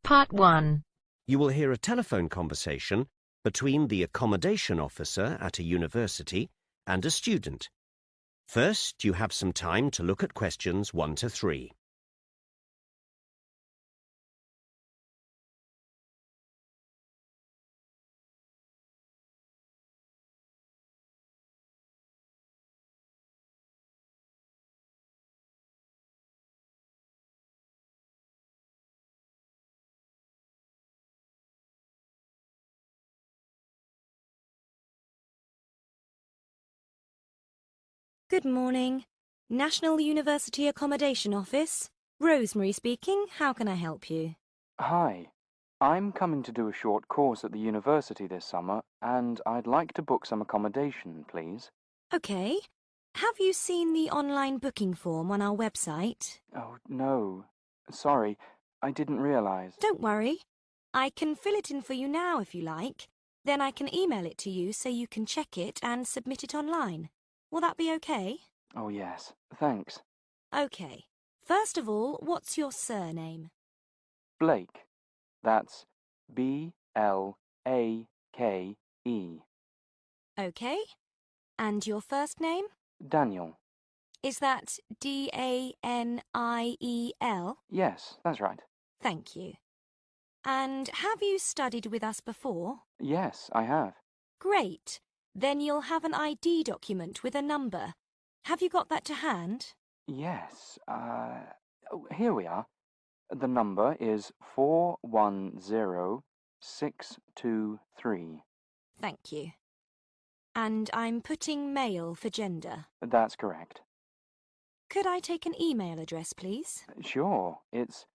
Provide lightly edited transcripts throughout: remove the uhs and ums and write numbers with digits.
Part 1. You will hear a telephone conversation between the accommodation officer at a university and a student. First, you have some time to look at questions 1 to 3. Good morning. National University Accommodation Office. Rosemary speaking. How can I help you? Hi. I'm coming to do a short course at the university this summer, and I'd like to book some accommodation, please. Okay. Have you seen the online booking form on our website? Oh, no. Sorry, I didn't realize. Don't worry. I can fill it in for you now if you like. Then I can email it to you so you can check it and submit it online. Will that be okay? Oh, yes. Thanks. Okay. First of all, what's your surname? Blake. That's B-L-A-K-E. Okay. And your first name? Daniel. Is that D-A-N-I-E-L? Yes, that's right. Thank you. And have you studied with us before? Yes, I have. Great. Then you'll have an ID document with a number. Have you got that to hand? Yes. Here we are. The number is 410623. Thank you. And I'm putting male for gender. That's correct. Could I take an email address, please? Sure. It's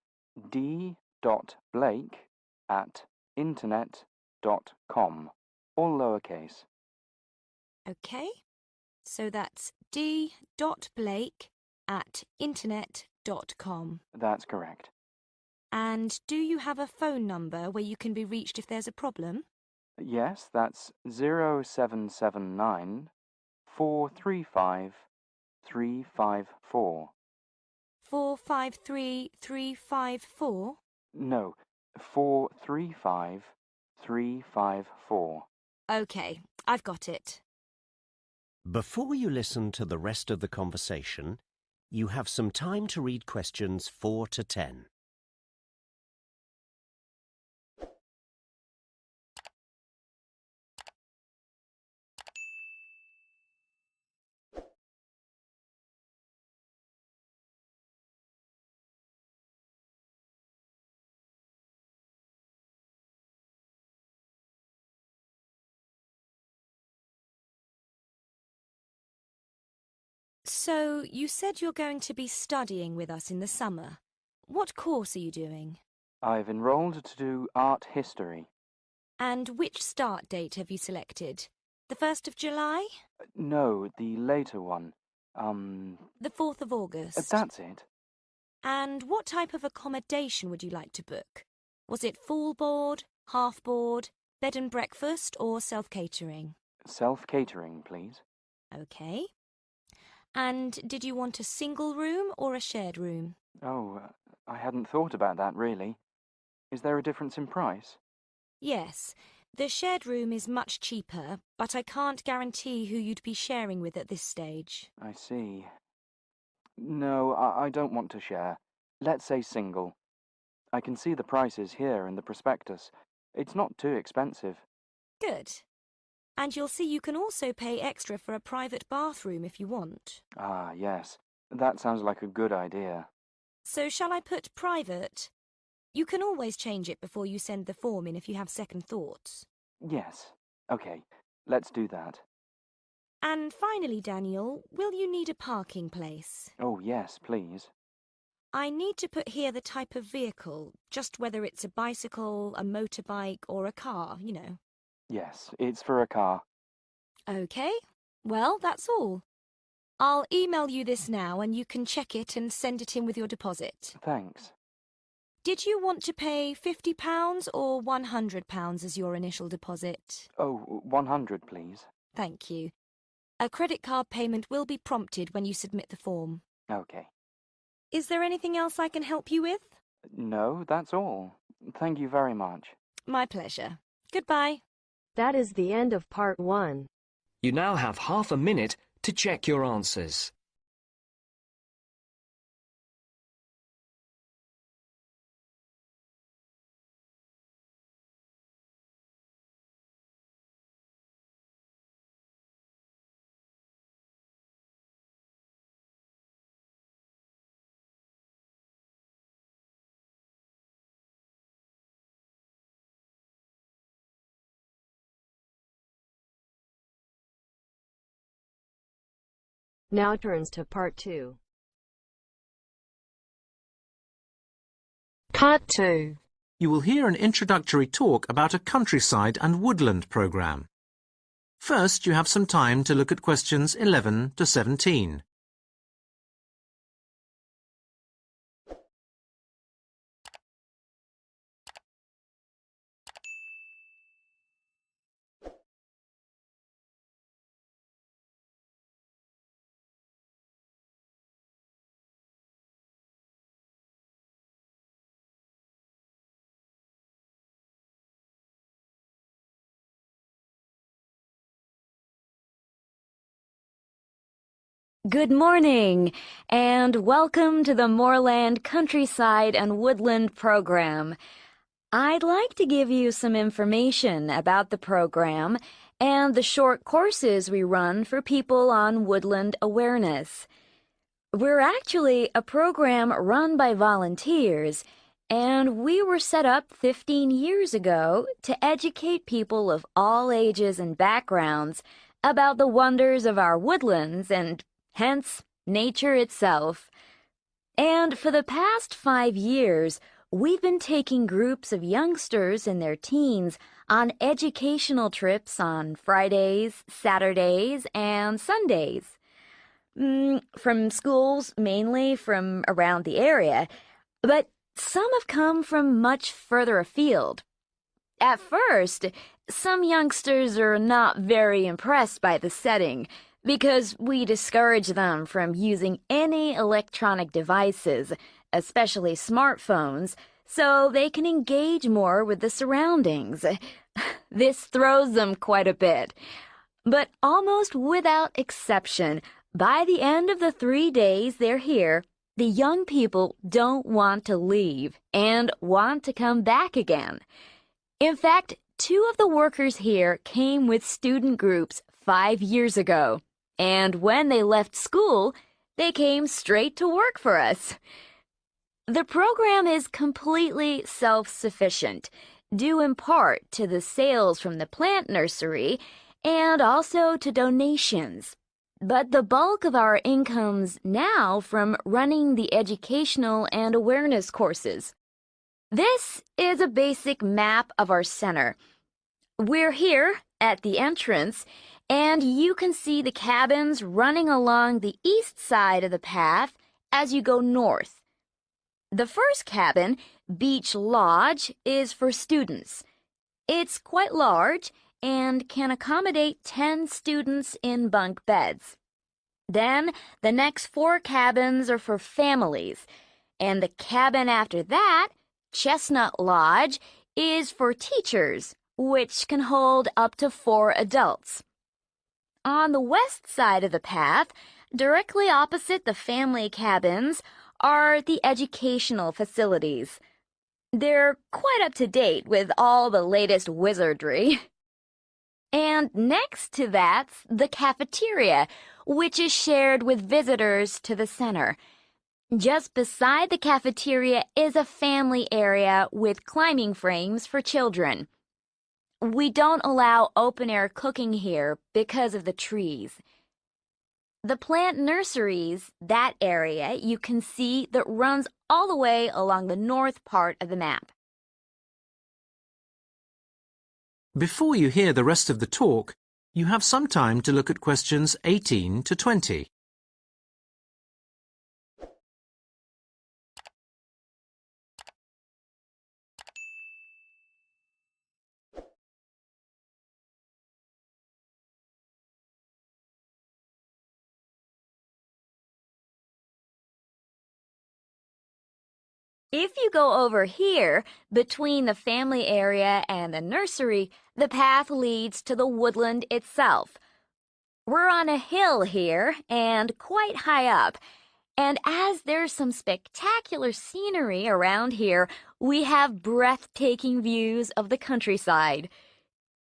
d.blake@internet.com. All lowercase. Okay. So that's d.blake@internet.com. That's correct. And do you have a phone number where you can be reached if there's a problem? Yes, that's 0779 435 354. 453354? No, 435 354. Okay, I've got it. Before you listen to the rest of the conversation, you have some time to read questions 4 to 10. So, you said you're going to be studying with us in the summer. What course are you doing? I've enrolled to do art history. And which start date have you selected? The 1st of July? No, the later one. The 4th of August? That's it. And what type of accommodation would you like to book? Was it full board, half board, bed and breakfast, or self-catering? Self-catering, please. Okay. And did you want a single room or a shared room? Oh, I hadn't thought about that, really. Is there a difference in price? Yes. The shared room is much cheaper, but I can't guarantee who you'd be sharing with at this stage. I see. No, I don't want to share. Let's say single. I can see the prices here in the prospectus. It's not too expensive. Good. And you'll see you can also pay extra for a private bathroom if you want. Ah, yes. That sounds like a good idea. So shall I put private? You can always change it before you send the form in if you have second thoughts. Yes. Okay, let's do that. And finally, Daniel, will you need a parking place? Oh, yes, please. I need to put here the type of vehicle, just whether it's a bicycle, a motorbike, or a car, you know. Yes, it's for a car. Okay, well, that's all. I'll email you this now and you can check it and send it in with your deposit. Thanks. Did you want to pay £50 or £100 as your initial deposit? Oh, 100, please. Thank you. A credit card payment will be prompted when you submit the form. Okay. Is there anything else I can help you with? No, that's all. Thank you very much. My pleasure. Goodbye. That is the end of part 1. You now have half a minute to check your answers. Now turns to part 2. Cut 2. You will hear an introductory talk about a countryside and woodland program. First, you have some time to look at questions 11 to 17. Good morning, and welcome to the Moorland Countryside and Woodland program. I'd like to give you some information about the program and the short courses we run for people on woodland awareness. We're actually a program run by volunteers, and we were set up 15 years ago to educate people of all ages and backgrounds about the wonders of our woodlands and hence nature itself. And for the past 5 years, we've been taking groups of youngsters and their teens on educational trips on Fridays, Saturdays, and Sundays. From schools mainly from around the area, but some have come from much further afield. At first, some youngsters are not very impressed by the setting, because we discourage them from using any electronic devices, especially smartphones, so they can engage more with the surroundings. This throws them quite a bit. But almost without exception, by the end of the 3 days they're here, the young people don't want to leave and want to come back again. In fact, 2 of the workers here came with student groups 5 years ago. And when they left school, they came straight to work for us. The program is completely self-sufficient, due in part to the sales from the plant nursery and also to donations. But the bulk of our income's now from running the educational and awareness courses. This is a basic map of our center. We're here at the entrance, and you can see the cabins running along the east side of the path as you go north. The first cabin, Beach Lodge, is for students. It's quite large and can accommodate 10 students in bunk beds. Then the next 4 cabins are for families, and the cabin after that, Chestnut Lodge, is for teachers, which can hold up to 4 adults. On the west side of the path, directly opposite the family cabins, are the educational facilities. They're quite up to date with all the latest wizardry. And next to that's the cafeteria, which is shared with visitors to the center. Just beside the cafeteria is a family area with climbing frames for children. We don't allow open-air cooking here because of the trees. The plant nurseries, that area you can see that runs all the way along the north part of the map. Before you hear the rest of the talk, you have some time to look at questions 18 to 20. If you go over here, between the family area and the nursery, the path leads to the woodland itself. We're on a hill here and quite high up, and as there's some spectacular scenery around here, we have breathtaking views of the countryside.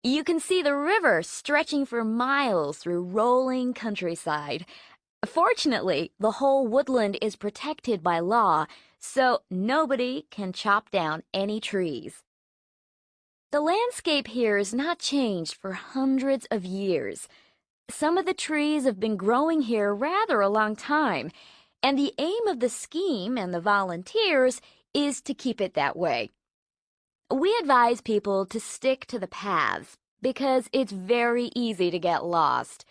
You can see the river stretching for miles through rolling countryside. Fortunately, the whole woodland is protected by law, so nobody can chop down any trees. The landscape here is not changed for hundreds of years. Some of the trees have been growing here rather a long time, and the aim of the scheme and the volunteers is to keep it that way. We advise people to stick to the paths because it's very easy to get lost.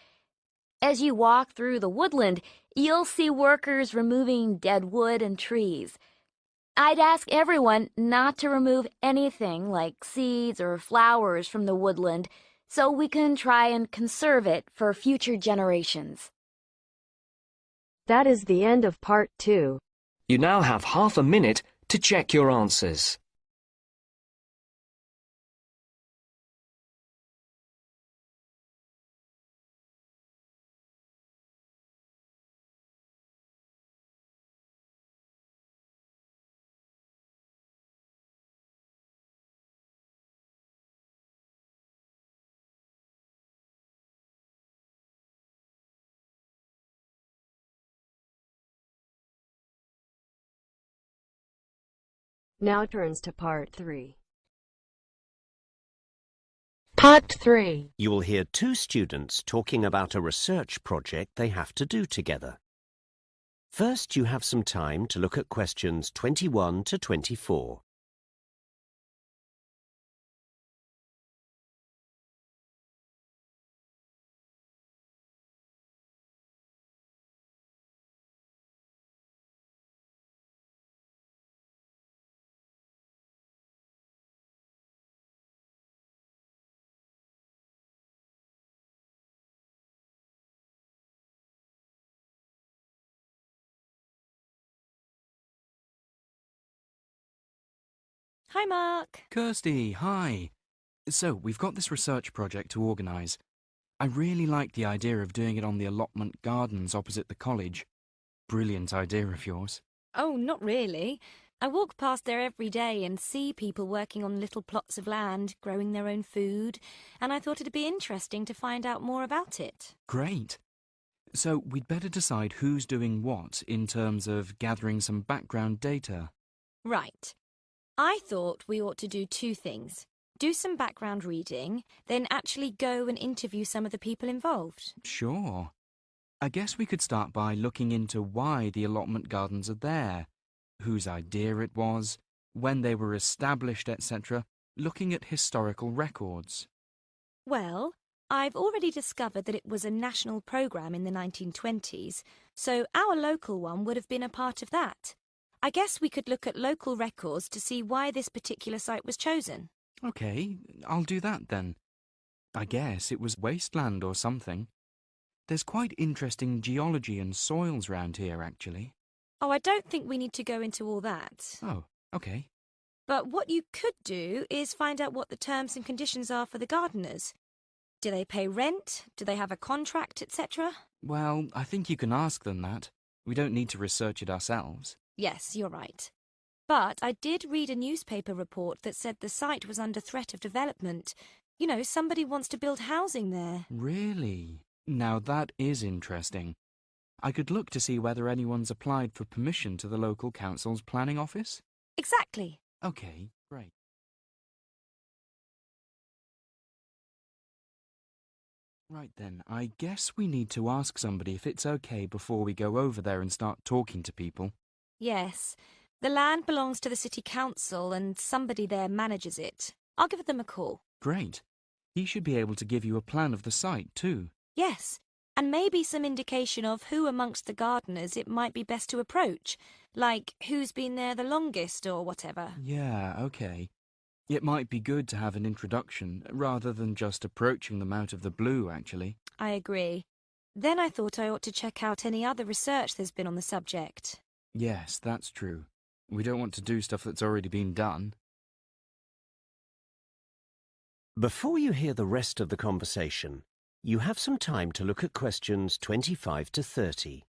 As you walk through the woodland, you'll see workers removing dead wood and trees. I'd ask everyone not to remove anything like seeds or flowers from the woodland so we can try and conserve it for future generations. That is the end of part 2. You now have half a minute to check your answers. Now turns to part 3. Part 3. You will hear two students talking about a research project they have to do together. First, you have some time to look at questions 21 to 24. Hi, Mark. Kirsty, hi. So, we've got this research project to organise. I really like the idea of doing it on the allotment gardens opposite the college. Brilliant idea of yours. Oh, not really. I walk past there every day and see people working on little plots of land, growing their own food, and I thought it'd be interesting to find out more about it. Great. So, we'd better decide who's doing what in terms of gathering some background data. Right. I thought we ought to do two things. Do some background reading, then actually go and interview some of the people involved. Sure. I guess we could start by looking into why the allotment gardens are there, whose idea it was, when they were established, etc., looking at historical records. Well, I've already discovered that it was a national programme in the 1920s, so our local one would have been a part of that. I guess we could look at local records to see why this particular site was chosen. OK, I'll do that then. I guess it was wasteland or something. There's quite interesting geology and soils round here, actually. Oh, I don't think we need to go into all that. Oh, OK. But what you could do is find out what the terms and conditions are for the gardeners. Do they pay rent? Do they have a contract, etc.? Well, I think you can ask them that. We don't need to research it ourselves. Yes, you're right. But I did read a newspaper report that said the site was under threat of development. You know, somebody wants to build housing there. Really? Now that is interesting. I could look to see whether anyone's applied for permission to the local council's planning office. Exactly. OK, great. Right then, I guess we need to ask somebody if it's OK before we go over there and start talking to people. Yes. The land belongs to the city council and somebody there manages it. I'll give them a call. Great. He should be able to give you a plan of the site too. Yes, and maybe some indication of who amongst the gardeners it might be best to approach, like who's been there the longest or whatever. Yeah, OK. It might be good to have an introduction rather than just approaching them out of the blue, actually. I agree. Then I thought I ought to check out any other research there's been on the subject. Yes, that's true. We don't want to do stuff that's already been done. Before you hear the rest of the conversation, you have some time to look at questions 25 to 30.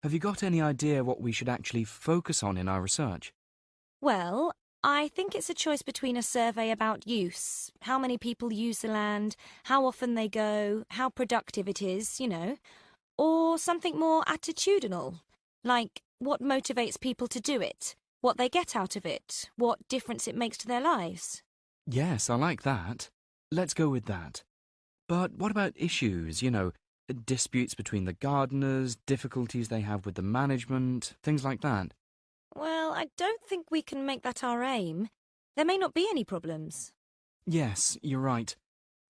Have you got any idea what we should actually focus on in our research? Well, I think it's a choice between a survey about use, how many people use the land, how often they go, how productive it is, or something more attitudinal, like what motivates people to do it, what they get out of it, what difference it makes to their lives. Yes, I like that. Let's go with that. But what about issues, disputes between the gardeners, difficulties they have with the management, things like that? Well, I don't think we can make that our aim. There may not be any problems. Yes, you're right.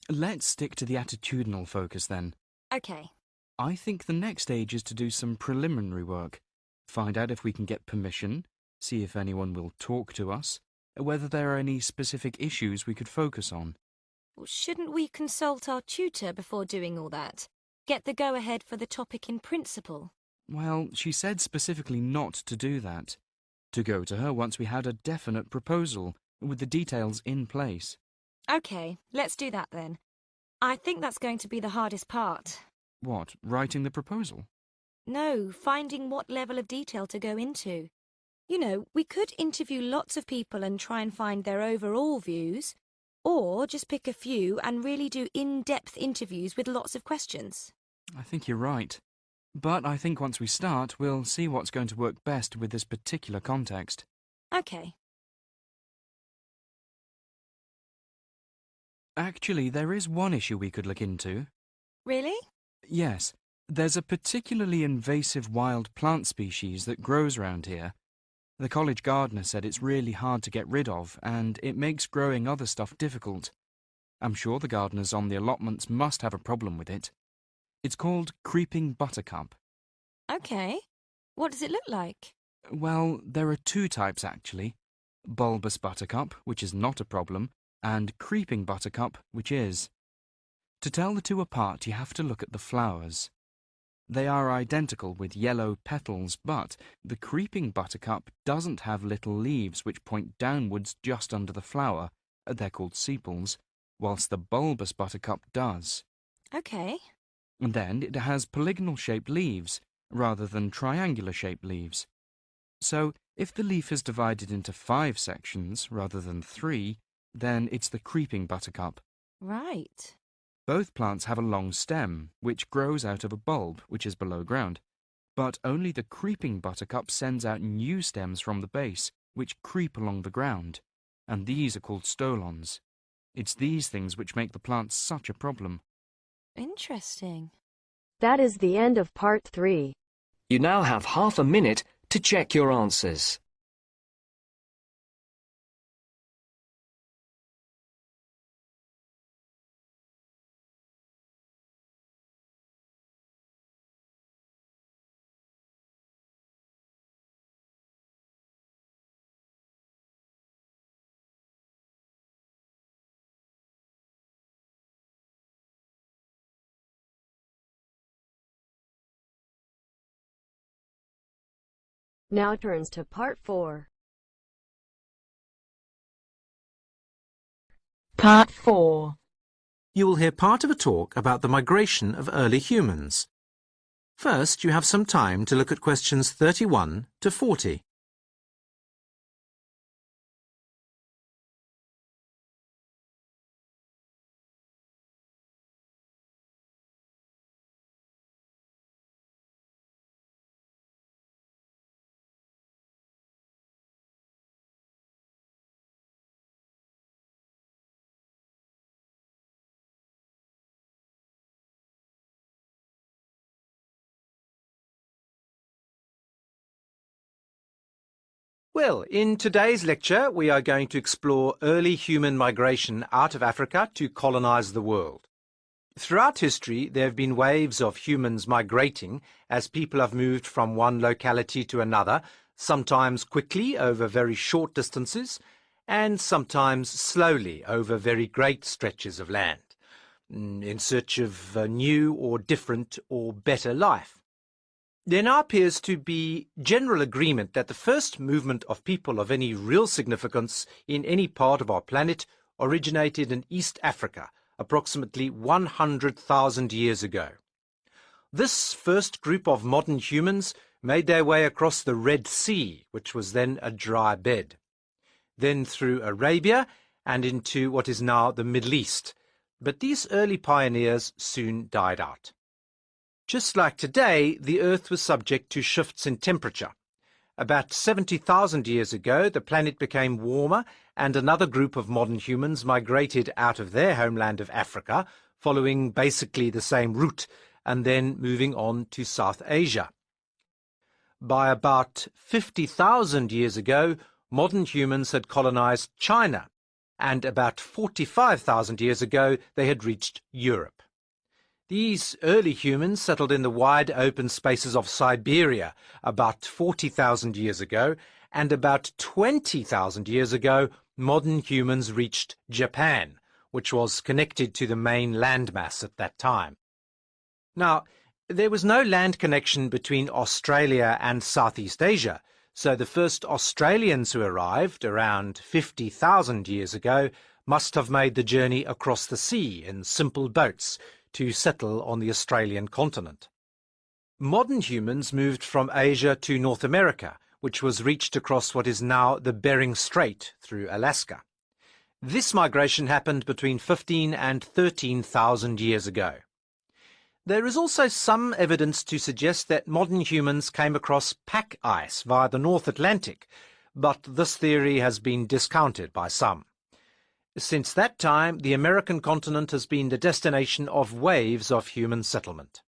Let's stick to the attitudinal focus then. Okay. I think the next stage is to do some preliminary work. Find out if we can get permission, see if anyone will talk to us, whether there are any specific issues we could focus on. Well, shouldn't we consult our tutor before doing all that? Get the go-ahead for the topic in principle? Well, she said specifically not to do that. To go to her once we had a definite proposal, with the details in place. Okay, let's do that then. I think that's going to be the hardest part. What, writing the proposal? No, finding what level of detail to go into. We could interview lots of people and try and find their overall views, or just pick a few and really do in-depth interviews with lots of questions. I think you're right. But I think once we start, we'll see what's going to work best with this particular context. Okay. Actually, there is one issue we could look into. Really? Yes, there's a particularly invasive wild plant species that grows around here. The college gardener said it's really hard to get rid of, and it makes growing other stuff difficult. I'm sure the gardeners on the allotments must have a problem with it. It's called creeping buttercup. Okay. What does it look like? Well, there are two types actually. Bulbous buttercup, which is not a problem, and creeping buttercup, which is. To tell the two apart, you have to look at the flowers. They are identical with yellow petals, but the creeping buttercup doesn't have little leaves which point downwards just under the flower. They're called sepals, whilst the bulbous buttercup does. Okay. And then it has polygonal-shaped leaves, rather than triangular-shaped leaves. So, if the leaf is divided into 5 sections, rather than 3, then it's the creeping buttercup. Right. Both plants have a long stem, which grows out of a bulb, which is below ground. But only the creeping buttercup sends out new stems from the base, which creep along the ground. And these are called stolons. It's these things which make the plants such a problem. Interesting. That is the end of part 3. You now have half a minute to check your answers. Now turns to part 4. Part 4. You will hear part of a talk about the migration of early humans. First, you have some time to look at questions 31 to 40. Well, in today's lecture, we are going to explore early human migration out of Africa to colonize the world. Throughout history, there have been waves of humans migrating as people have moved from one locality to another, sometimes quickly over very short distances, and sometimes slowly over very great stretches of land, in search of a new or different or better life. There now appears to be general agreement that the first movement of people of any real significance in any part of our planet originated in East Africa, approximately 100,000 years ago. This first group of modern humans made their way across the Red Sea, which was then a dry bed, then through Arabia and into what is now the Middle East. But these early pioneers soon died out. Just like today, the Earth was subject to shifts in temperature. About 70,000 years ago, the planet became warmer and another group of modern humans migrated out of their homeland of Africa, following basically the same route, and then moving on to South Asia. By about 50,000 years ago, modern humans had colonized China, and about 45,000 years ago, they had reached Europe. These early humans settled in the wide open spaces of Siberia about 40,000 years ago, and about 20,000 years ago, modern humans reached Japan, which was connected to the main landmass at that time. Now, there was no land connection between Australia and Southeast Asia, so the first Australians who arrived around 50,000 years ago must have made the journey across the sea in simple boats to settle on the Australian continent. Modern humans moved from Asia to North America, which was reached across what is now the Bering Strait through Alaska. This migration happened between 15 and 13,000 years ago. There is also some evidence to suggest that modern humans came across pack ice via the North Atlantic, but this theory has been discounted by some. Since that time, the American continent has been the destination of waves of human settlement.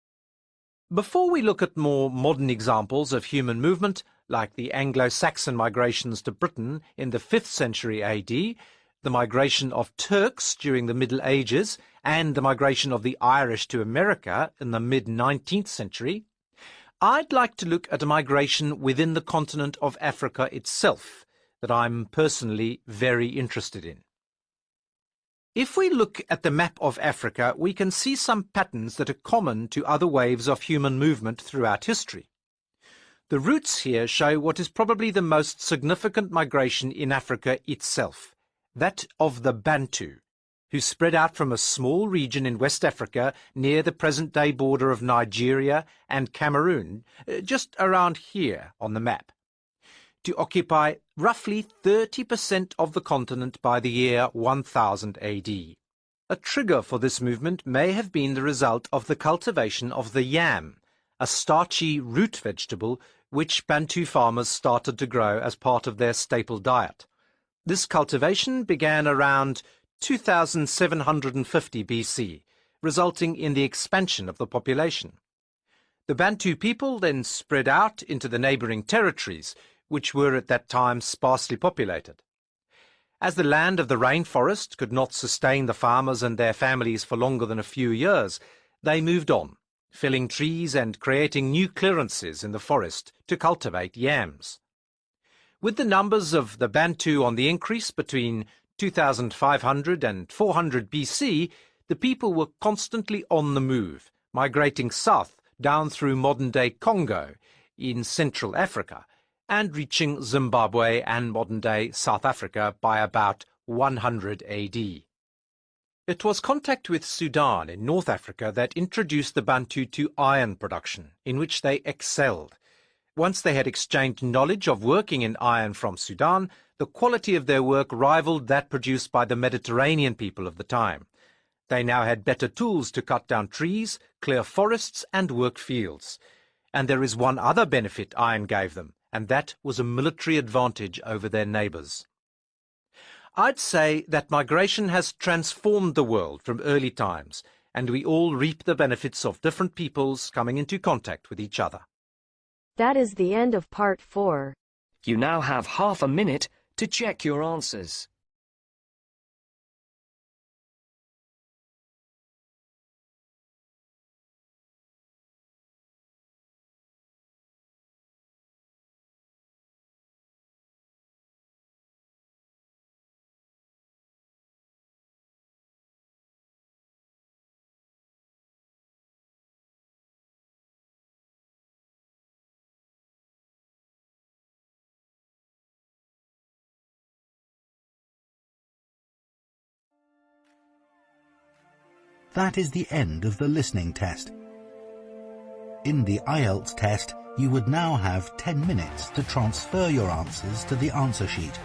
Before we look at more modern examples of human movement, like the Anglo-Saxon migrations to Britain in the 5th century AD, the migration of Turks during the Middle Ages, and the migration of the Irish to America in the mid-19th century, I'd like to look at a migration within the continent of Africa itself that I'm personally very interested in. If we look at the map of Africa, we can see some patterns that are common to other waves of human movement throughout history. The routes here show what is probably the most significant migration in Africa itself, that of the Bantu, who spread out from a small region in West Africa near the present-day border of Nigeria and Cameroon, just around here on the map, to occupy roughly 30% of the continent by the year 1000 AD. A trigger for this movement may have been the result of the cultivation of the yam, a starchy root vegetable which Bantu farmers started to grow as part of their staple diet. This cultivation began around 2750 BC, resulting in the expansion of the population. The Bantu people then spread out into the neighboring territories, which were at that time sparsely populated. As the land of the rainforest could not sustain the farmers and their families for longer than a few years, they moved on, felling trees and creating new clearances in the forest to cultivate yams. With the numbers of the Bantu on the increase between 2500 and 400 BC, the people were constantly on the move, migrating south down through modern-day Congo in Central Africa, and reaching Zimbabwe and modern-day South Africa by about 100 AD. It was contact with Sudan in North Africa that introduced the Bantu to iron production, in which they excelled. Once they had exchanged knowledge of working in iron from Sudan, the quality of their work rivaled that produced by the Mediterranean people of the time. They now had better tools to cut down trees, clear forests, and work fields. And there is one other benefit iron gave them, and that was a military advantage over their neighbours. I'd say that migration has transformed the world from early times, and we all reap the benefits of different peoples coming into contact with each other. That is the end of part 4. You now have half a minute to check your answers. That is the end of the listening test. In the Ielts test, you would now have 10 minutes to transfer your answers to the answer sheet.